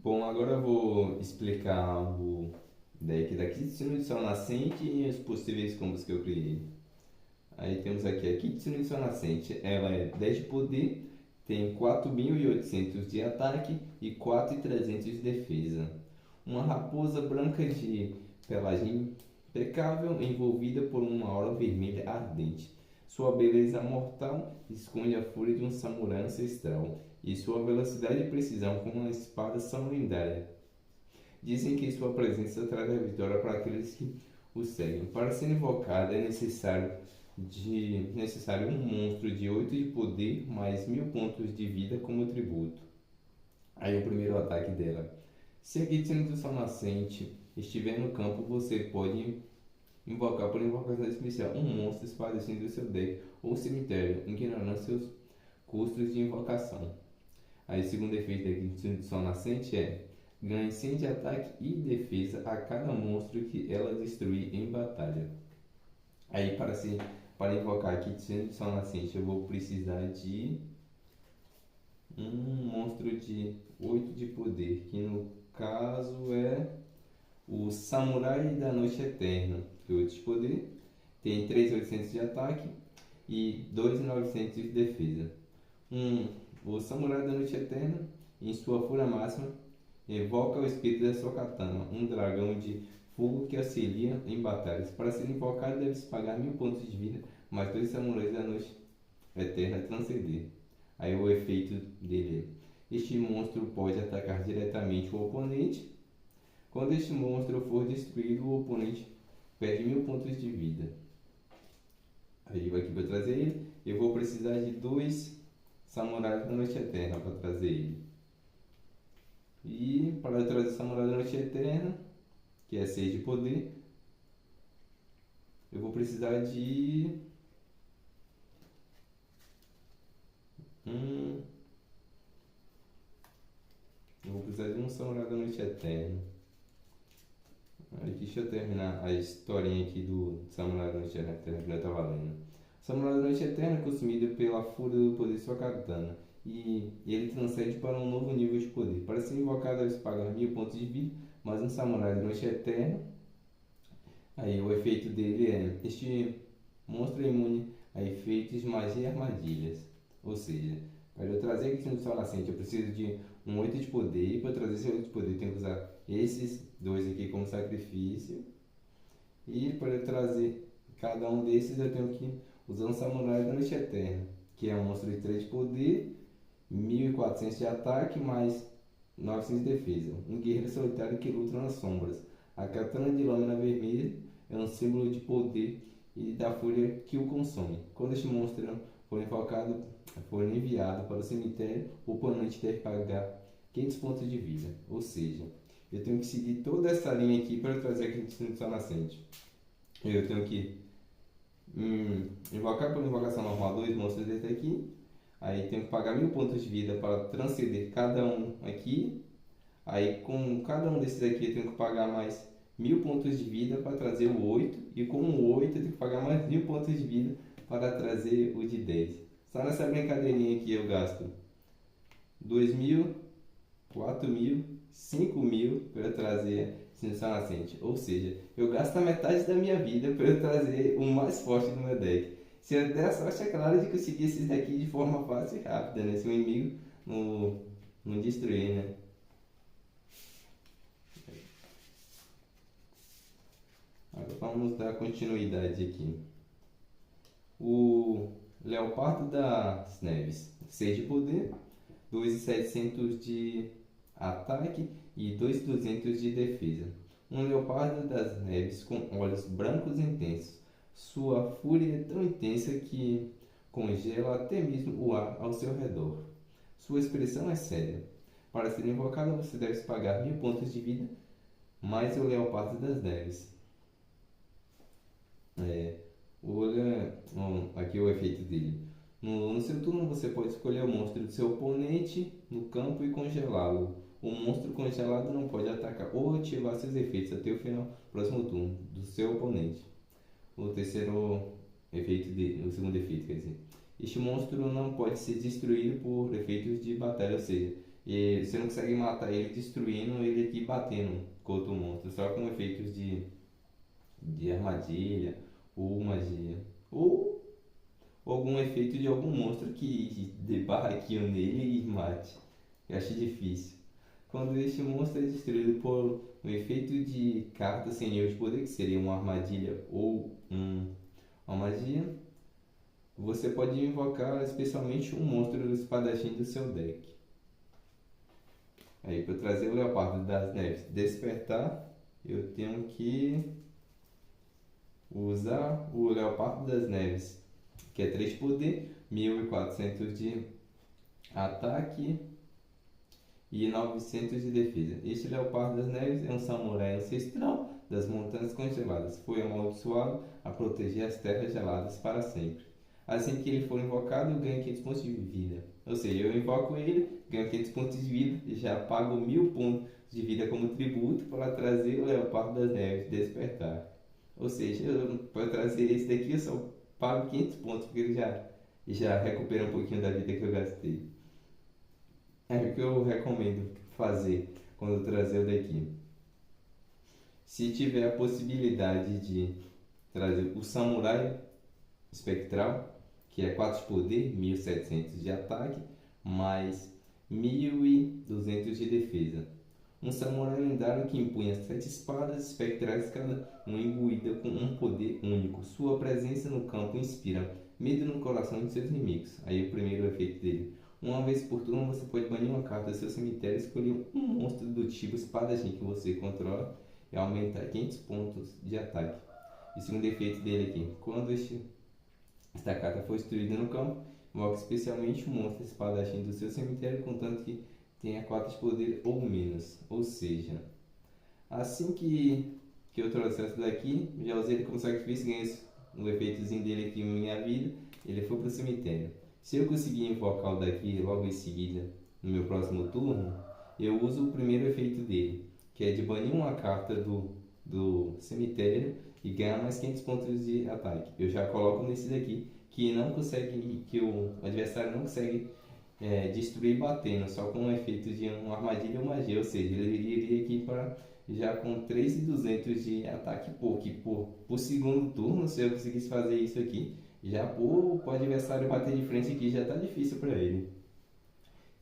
Bom, agora eu vou explicar o deck da Kitsune de Sol Nascente e os possíveis combos que eu criei. Aí temos aqui a Kitsune de Sol Nascente, ela é 10 de poder, tem 4.800 de ataque e 4.300 de defesa. Uma raposa branca de pelagem impecável envolvida por uma aura vermelha ardente. Sua beleza mortal esconde a fúria de um samurai ancestral e sua velocidade e precisão com uma espada são lendárias. Dizem que sua presença traz a vitória para aqueles que o seguem. Para ser invocada é necessário um monstro de 8 de poder mais 1.000 pontos de vida como tributo. Aí o primeiro ataque dela. Se a Kitsune do Sol Nascente estiver no campo, você pode invocar por invocação especial um monstro espadachim do seu deck ou cemitério, ignorando seus custos de invocação. Aí o segundo efeito da Kitsune do Sol Nascente é ganhe 100 de ataque e defesa a cada monstro que ela destruir em batalha. Aí para invocar a Kitsune do Sol Nascente eu vou precisar de um monstro de 8 de poder, que no caso é o Samurai da Noite Eterna, que 8 de poder, tem 3.800 de ataque e 2.900 de defesa. O Samurai da Noite Eterna, em sua fúria máxima, evoca o espírito da sua katana, um dragão de fogo que auxilia em batalhas. Para ser invocado, deve-se pagar 1.000 pontos de vida, mais 2 samurais da Noite Eterna transcender. Aí o efeito dele é: este monstro pode atacar diretamente o oponente. Quando este monstro for destruído, o oponente perde 1.000 pontos de vida. Aí aqui para trazer ele, eu vou precisar de 2 samurais da Noite Eterna para trazer ele. E para trazer o Samurai da Noite Eterna, que é 6 de poder, eu vou precisar de um. Eu vou precisar de um Samurai da Noite Eterna. Aí, deixa eu terminar a historinha aqui do Samurai da Noite Eterna que já tá valendo. Samurai da Noite Eterna é consumido pela fúria do poder de sua katana. E ele transcende para um novo nível de poder. Para ser invocado, deve pagar 1.000 pontos de vida, mas um Samurai da Noite Eterna. Aí o efeito dele é: este monstro é imune a efeitos, magia e armadilhas. Ou seja, para eu trazer aqui no Sol Nascente, eu preciso de um 8 de poder. E para trazer esse 8 de poder, eu tenho que usar esses dois aqui como sacrifício. E para eu trazer cada um desses, eu tenho que usar um Samurai da Noite Eterna, que é um monstro de 3 de poder, 1.400 de ataque, mais 900 de defesa. Um guerreiro solitário que luta nas sombras. A katana de lâmina vermelha é um símbolo de poder e da fúria que o consome. Quando este monstro for invocado, for enviado para o cemitério, o oponente deve pagar 500 pontos de vida. Ou seja, eu tenho que seguir toda essa linha aqui para trazer aqui no Sol Nascente. Eu tenho que invocar por invocação normal 2 monstros desse aqui. Aí tenho que pagar 1.000 pontos de vida para transcender cada um aqui. Aí com cada um desses aqui eu tenho que pagar mais 1.000 pontos de vida para trazer o 8. E com o 8 eu tenho que pagar mais 1.000 pontos de vida para trazer o de 10. Só nessa brincadeirinha aqui eu gasto 2.000, 4.000, 5.000 para eu trazer Sinistro Nascente. Ou seja, eu gasto a metade da minha vida para eu trazer o mais forte do meu deck. Se eu der a sorte, é claro, de conseguir esses daqui de forma fácil e rápida, né? Se o inimigo não destruir, né? Agora vamos dar continuidade aqui. O Leopardo das Neves, 6 de poder, 2.700 de ataque e 2.200 de defesa. Um leopardo das neves com olhos brancos intensos. Sua fúria é tão intensa que congela até mesmo o ar ao seu redor. Sua expressão é séria. Para ser invocado, você deve pagar 1.000 pontos de vida, mais o leopardo das neves. É, aqui é o efeito dele. No seu turno, você pode escolher o monstro do seu oponente no campo e congelá-lo. O monstro congelado não pode atacar ou ativar seus efeitos até o final do próximo turno do seu oponente. O terceiro efeito dele, o segundo efeito, quer dizer. Este monstro não pode ser destruído por efeitos de batalha, ou seja, E você não consegue matar ele destruindo ele aqui batendo com outro monstro, só com efeitos de armadilha ou magia. Ou algum efeito de algum monstro que dê barraquinho nele e mate. Eu acho difícil. Quando este monstro é destruído por um efeito de carta sem nível de poder, que seria uma armadilha ou uma magia, você pode invocar especialmente um monstro espadachim do seu deck. Aí, para trazer o Leopardo das Neves despertar, eu tenho que usar o Leopardo das Neves, que é 3 de poder, 1400 de ataque e 900 de defesa. Este Leopardo das Neves é um samurai ancestral das Montanhas Congeladas. Foi amaldiçoado a proteger as terras geladas para sempre. Assim que ele for invocado, eu ganho 500 pontos de vida. Ou seja, eu invoco ele, ganho 500 pontos de vida e já pago 1000 pontos de vida como tributo para trazer o Leopardo das Neves despertar. Ou seja, para trazer esse daqui eu só pago 500 pontos porque ele já recupera um pouquinho da vida que eu gastei. É o que eu recomendo fazer quando trazer o daqui. Se tiver a possibilidade de trazer o Samurai Espectral, que é 4 de poder, 1700 de ataque, mais 1200 de defesa. Um samurai lendário que empunha 7 espadas espectrais, cada uma imbuída com um poder único. Sua presença no campo inspira medo no coração de seus inimigos. Aí o primeiro efeito dele. Uma vez por turno você pode banir uma carta do seu cemitério e escolher um monstro do tipo espadachim que você controla e aumentar 500 pontos de ataque. E o segundo efeito dele aqui. Quando esta carta for destruída no campo, invoque especialmente um monstro espadachim do seu cemitério, contanto que tenha 4 de poder ou menos. Ou seja, assim que eu trouxe essa daqui, já usei ele como sacrifício, ganhei o efeitozinho dele aqui em minha vida, ele foi para o cemitério. Se eu conseguir invocar o daqui logo em seguida, no meu próximo turno, eu uso o primeiro efeito dele, que é de banir uma carta do cemitério e ganhar mais 500 pontos de ataque. Eu já coloco nesse daqui, que não consegue, que o adversário não consegue destruir batendo, só com um efeito de uma armadilha ou magia, ou seja, ele iria aqui para já com 3.200 de ataque por segundo turno. Se eu conseguisse fazer isso aqui, já o adversário bater de frente aqui já está difícil para ele.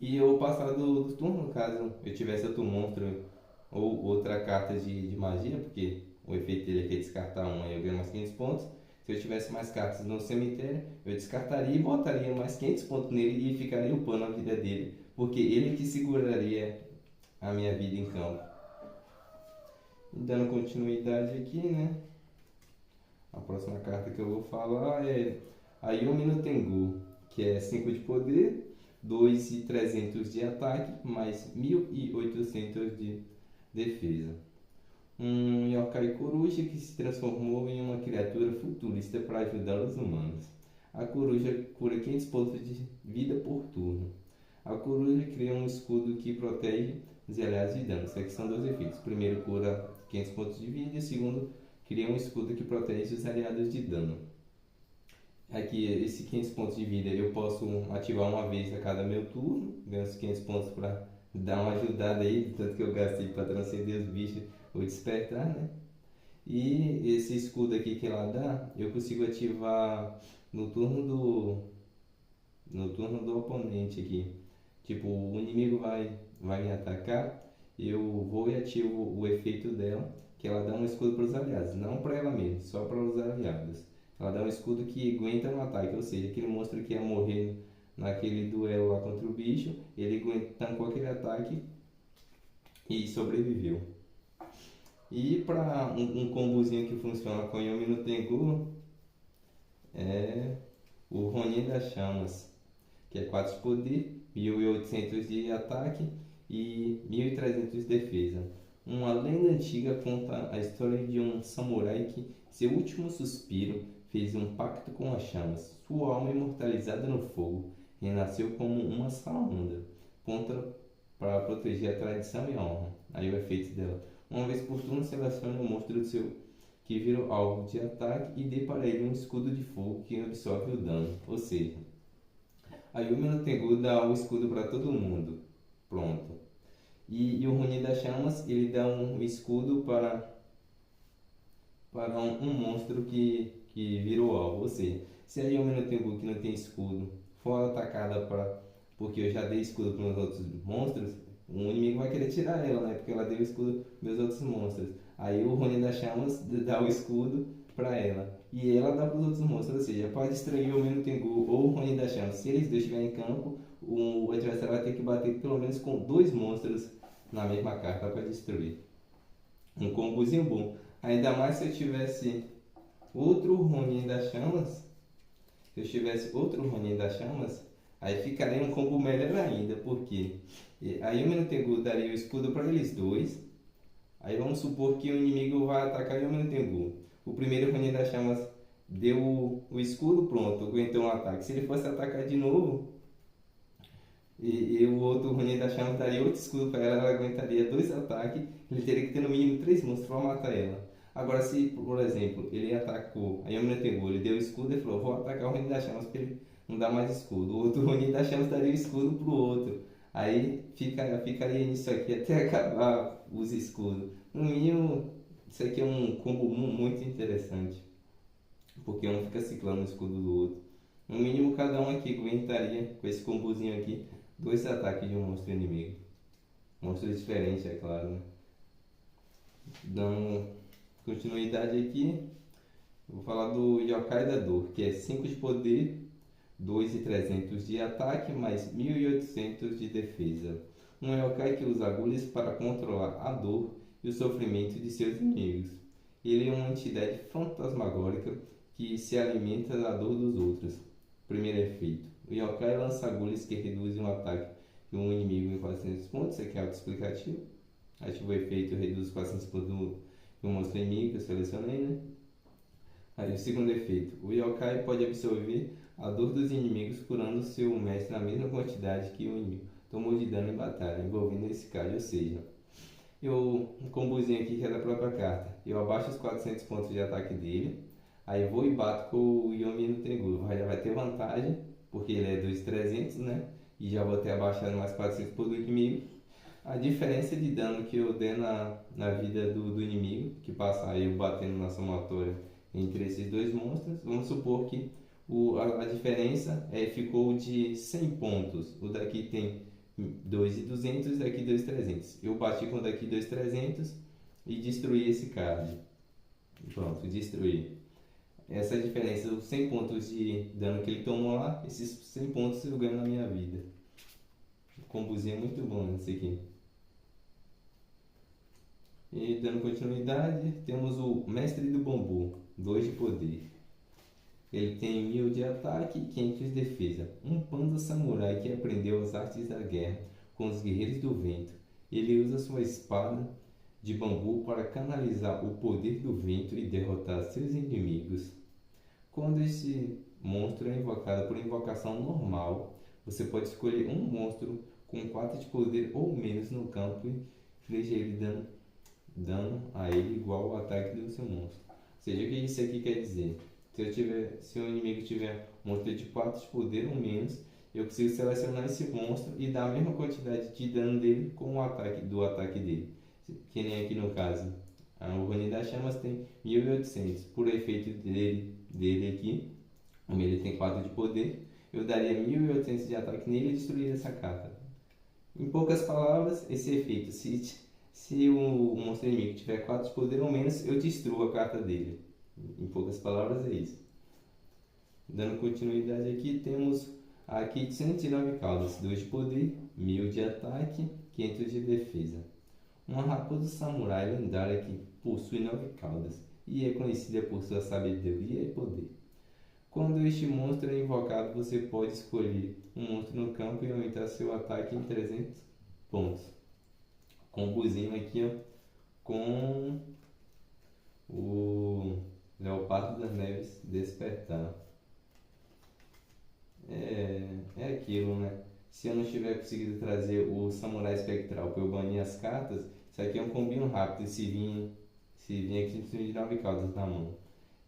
E eu passar do turno, caso eu tivesse outro monstro ou outra carta de magia, porque o efeito dele aqui é descartar uma e eu ganho mais 500 pontos. Se eu tivesse mais cartas no cemitério, eu descartaria e botaria mais 500 pontos nele e ficaria upando a vida dele, porque ele que seguraria a minha vida em campo. Dando continuidade aqui, né? A próxima carta que eu vou falar é a Yumi no Tengu, que é 5 de poder, 2.300 de ataque, mais 1.800 de defesa. Um yokai coruja que se transformou em uma criatura futurista para ajudar os humanos. A coruja cura 500 pontos de vida por turno. A coruja cria um escudo que protege os aliados de dano. Isso aqui são dois efeitos. O primeiro cura 500 pontos de vida e o segundo cria um escudo que protege os aliados de dano. Aqui, esse 500 pontos de vida eu posso ativar uma vez a cada meu turno. Ganho os 500 pontos para dar uma ajudada aí, tanto que eu gastei para transcender os bichos ou despertar, né? E esse escudo aqui que ela dá, eu consigo ativar no turno do oponente aqui. Tipo, o inimigo vai me atacar, eu vou e ativo o efeito dela, que ela dá um escudo para os aliados, não para ela mesma, só para os aliados. Ela dá um escudo que aguenta um ataque, ou seja, aquele monstro que ia morrer naquele duelo lá contra o bicho, ele tancou aquele ataque e sobreviveu. E para um combozinho que funciona com Yomi no Tengu é o Ronin das Chamas, que é 4 de poder, 1.800 de ataque e 1.300 de defesa. Uma lenda antiga conta a história de um samurai que, seu último suspiro, fez um pacto com as chamas. Sua alma imortalizada no fogo renasceu como uma salamandra, pronta para proteger a tradição e a honra. Aí o efeito dela. Uma vez por turno, selecione um monstro do seu que vira alvo de ataque e dê para ele um escudo de fogo que absorve o dano. Ou seja, a Yumi no Tengu dá o escudo para todo mundo. Pronto. E o Ronin das Chamas, ele dá um escudo para um monstro que virou alvo. Ou seja, se a Yomi no Tengu que não tem escudo for atacada porque eu já dei escudo para os outros monstros, o inimigo vai querer tirar ela, né? Porque ela deu escudo para os outros monstros. Aí o Ronin das Chamas dá o escudo para ela. E ela dá para os outros monstros. Ou seja, pode destruir o Yomi no Tengu ou o Ronin das Chamas. Se eles dois estiverem em campo, o adversário vai ter que bater pelo menos com 2 monstros na mesma carta para destruir. Um combozinho bom. Ainda mais se eu tivesse outro Ronin das Chamas. Se eu tivesse outro Ronin das Chamas, aí ficaria um combo melhor ainda. Porque aí o Minotengu daria o escudo para eles dois. Aí vamos supor que o inimigo vai atacar o Minotengu. O primeiro Ronin das Chamas deu o escudo, pronto, aguentou um ataque. Se ele fosse atacar de novo, e o outro Ronin das Chamas daria outro escudo para ela, ela aguentaria 2 ataques. Ele teria que ter no mínimo 3 monstros para matar ela. Agora, se, por exemplo, ele atacou, a Yami Tengu, ele deu escudo e falou: vou atacar o Ronin das Chamas porque ele não dá mais escudo. O outro Ronin das Chamas daria o escudo pro outro. Aí ficaria nisso aqui até acabar os escudos. No mínimo, isso aqui é um combo muito interessante, porque um fica ciclando o escudo do outro. No mínimo, cada um aqui aguentaria, com esse combozinho aqui, 2 ataques de um monstro inimigo. Monstro diferente, é claro, né? Dando continuidade aqui, eu vou falar do Yokai da Dor, que é 5 de poder, 2.300 de ataque, mais 1.800 de defesa. Um Yokai que usa agulhas para controlar a dor e o sofrimento de seus inimigos. Ele é uma entidade fantasmagórica que se alimenta da dor dos outros. Primeiro efeito: o Yokai lança agulhas que reduzem o ataque de um inimigo em 400 pontos. Isso aqui é autoexplicativo. Ativa o efeito, reduz 400 pontos do monstro inimigo que eu selecionei, né? Aí o segundo efeito: o Yokai pode absorver a dor dos inimigos, curando seu mestre na mesma quantidade que o inimigo tomou de dano em batalha, envolvendo esse card. Ou seja, um combozinho aqui que é da própria carta. Eu abaixo os 400 pontos de ataque dele, aí vou e bato com o Yomi no Tengu. Já vai ter vantagem, porque ele é 2.300, né? E já vou ter abaixado mais 400 pontos do inimigo. A diferença de dano que eu der na vida do inimigo, que passa eu batendo na somatória entre esses dois monstros, vamos supor que a diferença ficou de 100 pontos. O daqui tem 2.200 e daqui 2.300. Eu bati com o daqui 2.300 e destruí esse card. Pronto, destruí. Essa é a diferença, os 100 pontos de dano que ele tomou lá, esses 100 pontos eu ganho na minha vida. O combozinho é muito bom esse aqui. E dando continuidade, temos o Mestre do Bambu, 2 de poder. Ele tem 1.000 de ataque e 500 de defesa. Um panda samurai que aprendeu as artes da guerra com os guerreiros do vento. Ele usa sua espada de bambu para canalizar o poder do vento e derrotar seus inimigos. Quando esse monstro é invocado por invocação normal, você pode escolher um monstro com 4 de poder ou menos no campo e infligir ele dano a ele igual ao ataque do seu monstro. Ou seja, o que isso aqui quer dizer? Se o inimigo tiver um monstro de 4 de poder ou menos, eu consigo selecionar esse monstro e dar a mesma quantidade de dano dele com o ataque dele. Que nem aqui no caso. O Ronin das Chamas tem 1.800. Por efeito dele aqui, como ele tem 4 de poder, eu daria 1.800 de ataque nele e destruiria essa carta. Em poucas palavras, esse efeito, se o monstro inimigo tiver 4 de poder ou menos, eu destruo a carta dele. Em poucas palavras é isso. Dando continuidade aqui, temos aqui 109 caudas, 2 de poder, 1.000 de ataque, 500 de defesa. Uma raposa samurai lendária que possui 9 caudas e é conhecida por sua sabedoria e poder. Quando este monstro é invocado, você pode escolher um monstro no campo e aumentar seu ataque em 300 pontos. Combozinho aqui, ó, com o Leopardo das Neves Despertar. É aquilo, né? Se eu não tiver conseguido trazer o Samurai Espectral para eu banir as cartas, isso aqui é um combinho rápido. Se vir aqui de 9 caudas na mão.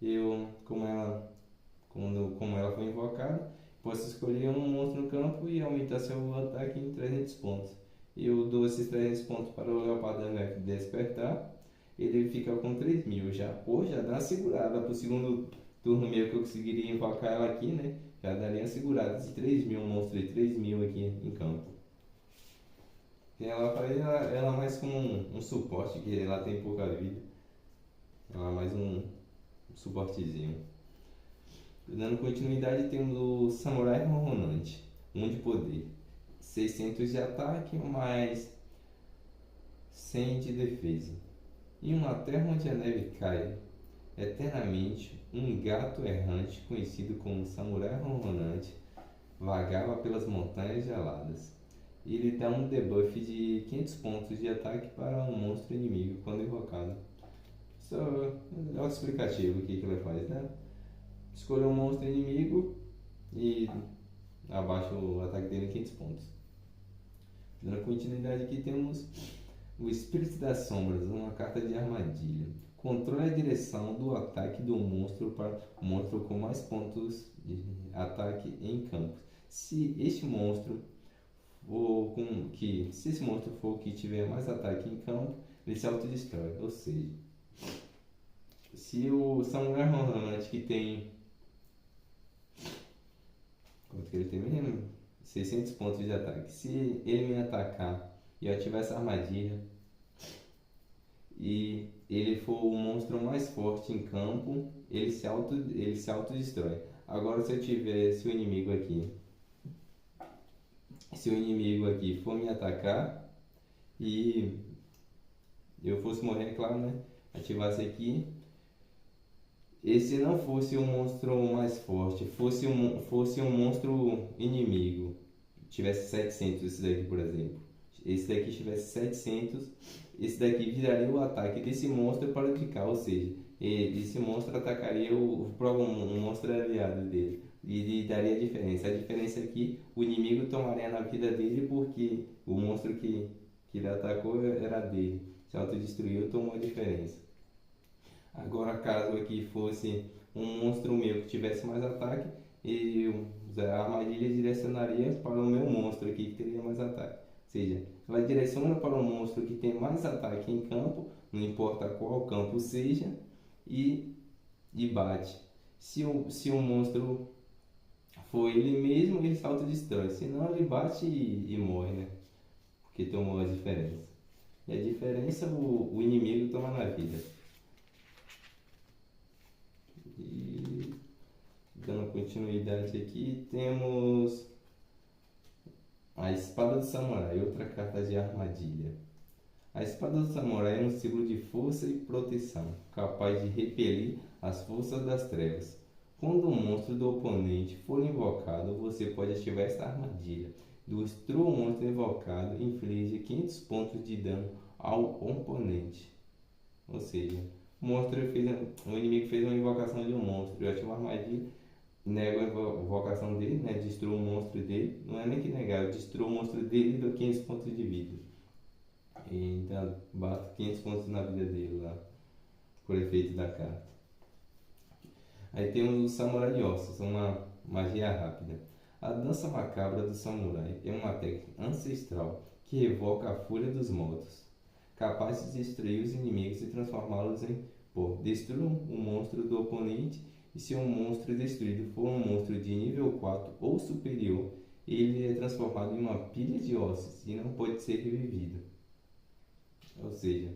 Eu, como ela foi invocada, posso escolher um monstro no campo e aumentar seu ataque em 300 pontos. Eu dou esses 300 pontos para o Leopardo MF despertar. Ele fica com 3.000 já. Pô, já dá uma segurada pro segundo turno meu que eu conseguiria invocar ela aqui, né? Já daria uma segurada de 3.000, um monstro de 3.000 aqui em campo. Ela, ela mais como um suporte, que ela tem pouca vida. Ela é mais um suportezinho. Dando continuidade, temos o Samurai Ronronante, 1 de poder, 600 de ataque, mais 100 de defesa. Em uma terra onde a neve cai eternamente, um gato errante conhecido como Samurai Ronronante vagava pelas montanhas geladas. Ele dá um debuff de 500 pontos de ataque para um monstro inimigo quando invocado. Isso é auto-explicativo o que ele faz, né? Escolha um monstro inimigo e abaixa o ataque dele em 500 pontos. Dando continuidade aqui temos o Espírito das Sombras, uma carta de armadilha. Controle a direção do ataque do monstro para o monstro com mais pontos de ataque em campo. Se este monstro se esse monstro for o que tiver mais ataque em campo, ele se autodestrói. Ou seja, se o Samurai Ronronante que tem quanto que ele tem mesmo? 600 pontos de ataque. Se ele me atacar e eu ativar essa armadilha e ele for o monstro mais forte em campo, ele se autodestrói. Agora se o inimigo aqui for me atacar e eu fosse morrer, claro, né? Ativasse aqui. E se não fosse um monstro mais forte, fosse um monstro inimigo, tivesse 700, esse daqui, por exemplo. Esse daqui tivesse 700, esse daqui viraria o ataque desse monstro para de cá, ou seja, esse monstro atacaria um monstro aliado dele. E daria a diferença. A diferença é que o inimigo tomaria na vida dele porque o monstro que ele atacou era dele. Se autodestruiu, tomou a diferença. Agora, caso aqui fosse um monstro meu que tivesse mais ataque, a armadilha direcionaria para o meu monstro aqui que teria mais ataque. Ou seja, ela direciona para o monstro que tem mais ataque em campo, não importa qual campo seja, e bate. Se o monstro for ele mesmo, ele se autodestrói. Senão ele bate e morre, né? Porque tomou a diferença. E a diferença o inimigo toma na vida. E dando continuidade aqui, temos a Espada do Samurai, outra carta de armadilha. A Espada do Samurai é um símbolo de força e proteção, capaz de repelir as forças das trevas. Quando um monstro do oponente for invocado, você pode ativar esta armadilha. Destrua o monstro invocado e inflige 500 pontos de dano ao oponente. Ou seja, o inimigo fez uma invocação de um monstro, eu ativo uma armadilha, nego a invocação dele, né? Destruo o monstro dele, não é nem que negar, eu destruo o monstro dele e dou 500 pontos de vida. E então bato 500 pontos na vida dele lá, por efeito da carta. Aí temos o Samurai de Ossos, uma magia rápida. A dança macabra do samurai é uma técnica ancestral que evoca a fúria dos mortos, capaz de destruir os inimigos e transformá-los em pó. Destrua o monstro do oponente e se um monstro destruído for um monstro de nível 4 ou superior, ele é transformado em uma pilha de ossos e não pode ser revivido. Ou seja,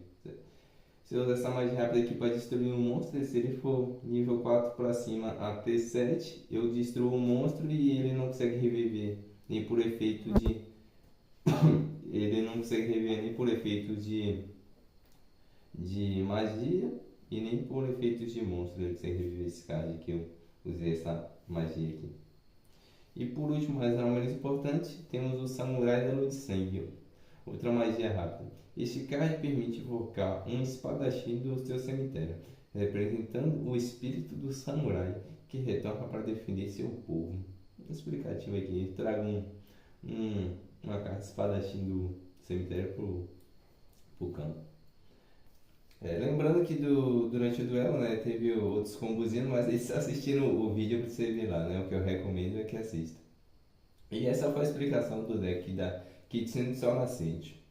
se eu usar essa magia rápida aqui para destruir um monstro, se ele for nível 4 para cima até 7, eu destruo o monstro e ele não consegue reviver, nem por efeito de ele não consegue reviver nem por efeitos de magia e nem por efeitos de monstro. Ele consegue reviver esse card que eu usei essa magia aqui. E por último, mas não menos importante, temos o Samurai da Lua de Sangue, outra magia rápida. Este card permite invocar um espadachim do seu cemitério, representando o espírito do samurai que retorna para defender seu povo. Explicativo aqui, trago uma carta de espadachim do cemitério pro campo. Lembrando que durante o duelo, né, teve outros combozinhos, mas eles assistiram o vídeo para você ver lá, né? O que eu recomendo é que assista. E essa foi a explicação do deck Kitsune do Sol Nascente.